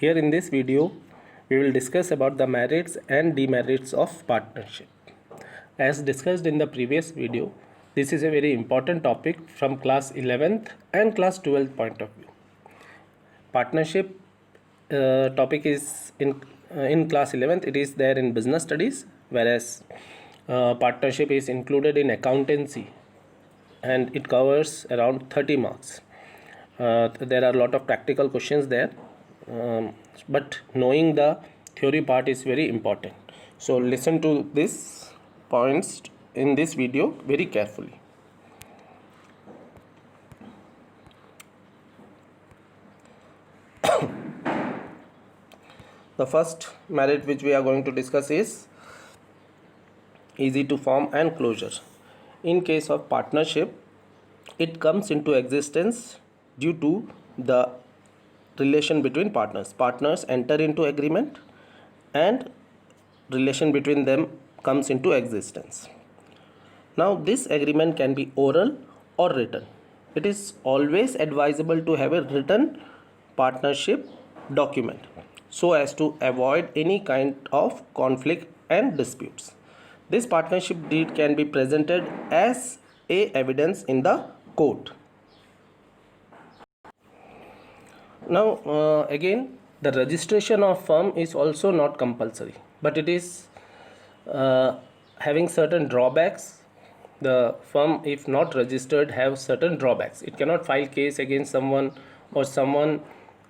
Here in this video, we will discuss about the merits and demerits of partnership. As discussed in the previous video, this is a very important topic from class 11th and class 12th point of view. Partnership topic is in class 11th, it is there in business studies, whereas partnership is included in accountancy and it covers around 30 marks. There are a lot of practical questions there, but knowing the theory part is very important. So listen to these points in this video very carefully. The first merit which we are going to discuss is easy to form and closure. In case of partnership, it comes into existence due to the relation between partners. Partners enter into agreement and relation between them comes into existence. Now this agreement can be oral or written. It is always advisable to have a written partnership document so as to avoid any kind of conflict and disputes. This partnership deed can be presented as a evidence in the court. Now again, the registration of firm is also not compulsory, but it is having certain drawbacks. The firm, if not registered, have certain drawbacks. It cannot file case against someone, or someone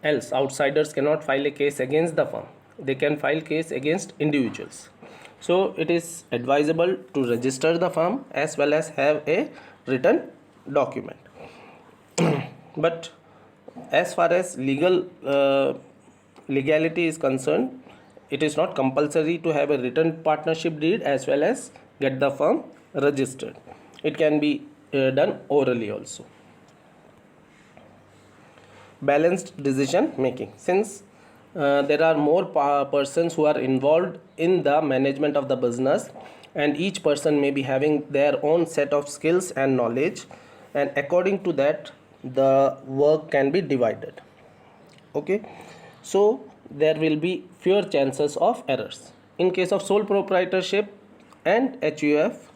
else, outsiders cannot file a case against the firm. They can file case against individuals. So it is advisable to register the firm as well as have a written document. But as far as legality is concerned, it is not compulsory to have a written partnership deed as well as get the firm registered. It can be done orally also. Balanced decision making. Since there are more persons who are involved in the management of the business, and each person may be having their own set of skills and knowledge, and according to that the work can be divided. Okay, so there will be fewer chances of errors. In case of sole proprietorship and HUF,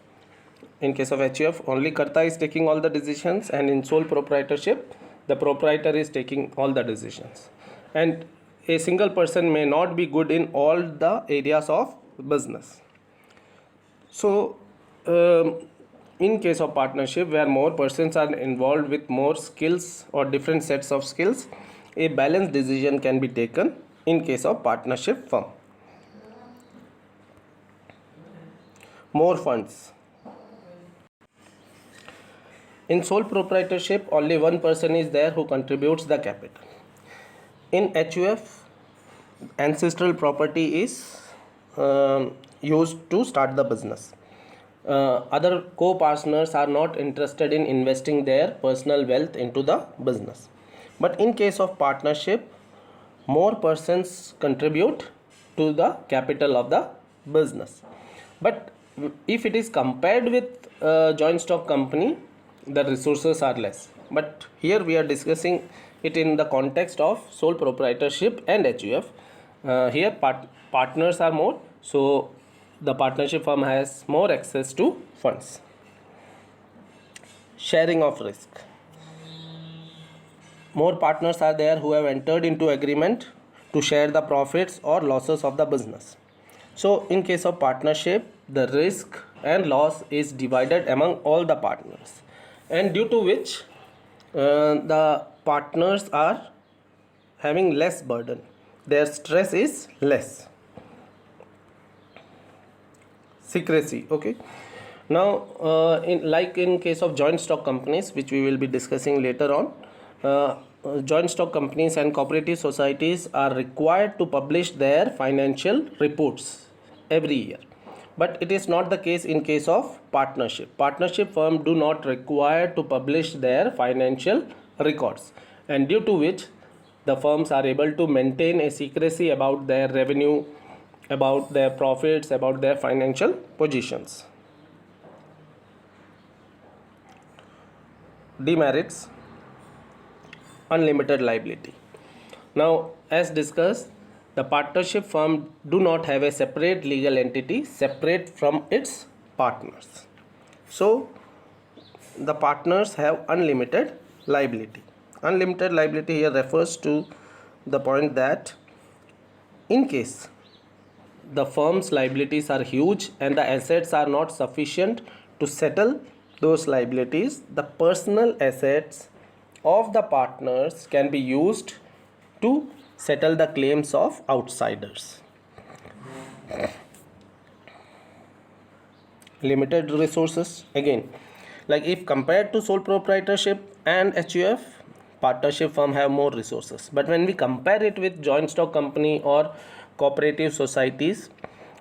in case of HUF, only Karta is taking all the decisions, and in sole proprietorship the proprietor is taking all the decisions, and a single person may not be good in all the areas of business. So in case of partnership, where more persons are involved with more skills or different sets of skills, a balanced decision can be taken in case of partnership firm. More funds. In sole proprietorship, only one person is there who contributes the capital. In HUF, ancestral property is used to start the business. Other co-partners are not interested in investing their personal wealth into the business. But in case of partnership, more persons contribute to the capital of the business. But if it is compared with joint stock company, the resources are less. But here we are discussing it in the context of sole proprietorship and HUF. Here partners are more, so the partnership firm has more access to funds. Sharing of risk. More partners are there who have entered into agreement to share the profits or losses of the business. So in case of partnership, the risk and loss is divided among all the partners, and due to which the partners are having less burden. Their stress is less. Secrecy. Okay, now in case of joint stock companies, which we will be discussing later on, joint stock companies and cooperative societies are required to publish their financial reports every year, but it is not the case in case of partnership. Partnership firm do not require to publish their financial records, and due to which the firms are able to maintain a secrecy about their revenue, about their profits, about their financial positions. Demerits. Unlimited liability. Now as discussed, the partnership firm do not have a separate legal entity separate from its partners. So the partners have unlimited liability. Unlimited liability here refers to the point that in case the firm's liabilities are huge and the assets are not sufficient to settle those liabilities, the personal assets of the partners can be used to settle the claims of outsiders. Limited resources, again, like if compared to sole proprietorship and HUF, partnership firm have more resources, but when we compare it with joint stock company or cooperative societies,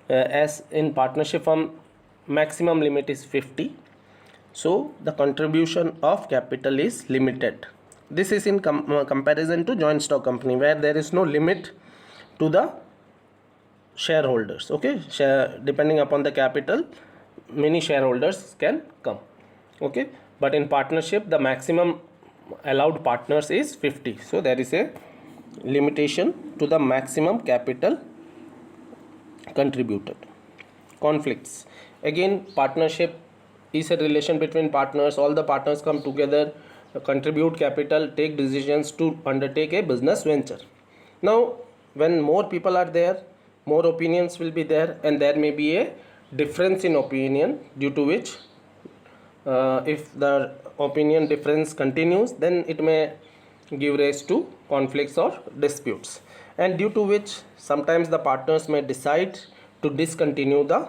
as in partnership firm maximum limit is 50, so the contribution of capital is limited. This is in comparison to joint stock company where there is no limit to the shareholders. Okay, depending upon the capital, many shareholders can come. Okay, but in partnership the maximum allowed partners is 50, so there is a limitation to the maximum capital contributed. Conflicts, again, partnership is a relation between partners. All the partners come together, contribute capital, take decisions to undertake a business venture. Now when more people are there, more opinions will be there, and there may be a difference in opinion, due to which if the opinion difference continues, then it may give rise to conflicts or disputes, and due to which sometimes the partners may decide to discontinue the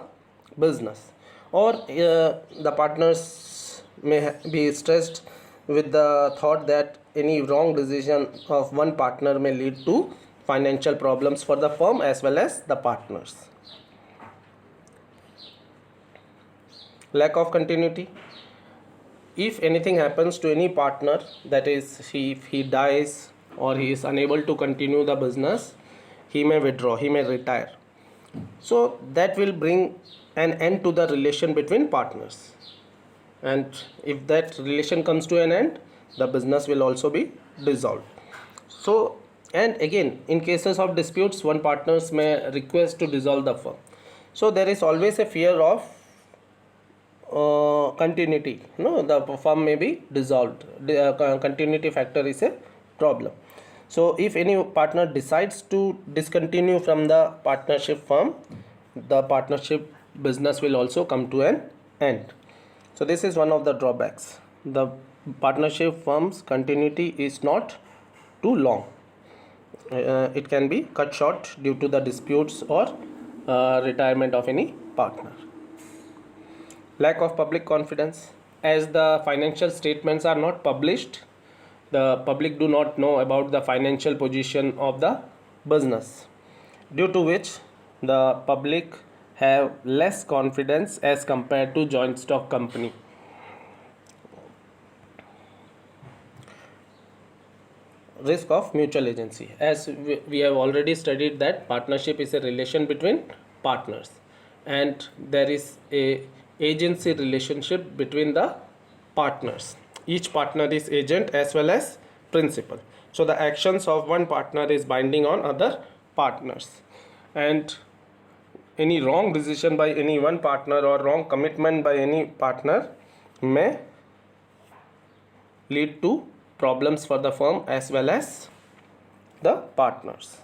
business, or the partners may be stressed with the thought that any wrong decision of one partner may lead to financial problems for the firm as well as the partners. Lack of continuity, if anything happens to any partner, that is, if he dies or he is unable to continue the business, he may withdraw, he may retire, so that will bring an end to the relation between partners, and if that relation comes to an end, the business will also be dissolved. So, and again, in cases of disputes, one partners may request to dissolve the firm, so there is always a fear of continuity. No, the firm may be dissolved. The continuity factor is a problem. So if any partner decides to discontinue from the partnership firm, the partnership business will also come to an end. So this is one of the drawbacks. The partnership firm's continuity is not too long. It can be cut short due to the disputes or retirement of any partner. Lack of public confidence, as the financial statements are not published, the public do not know about the financial position of the business, due to which the public have less confidence as compared to joint stock company. Risk of mutual agency, as we have already studied that partnership is a relation between partners, and there is a agency relationship between the partners. Each partner is agent as well as principal, so the actions of one partner is binding on other partners, and any wrong decision by any one partner or wrong commitment by any partner may lead to problems for the firm as well as the partners.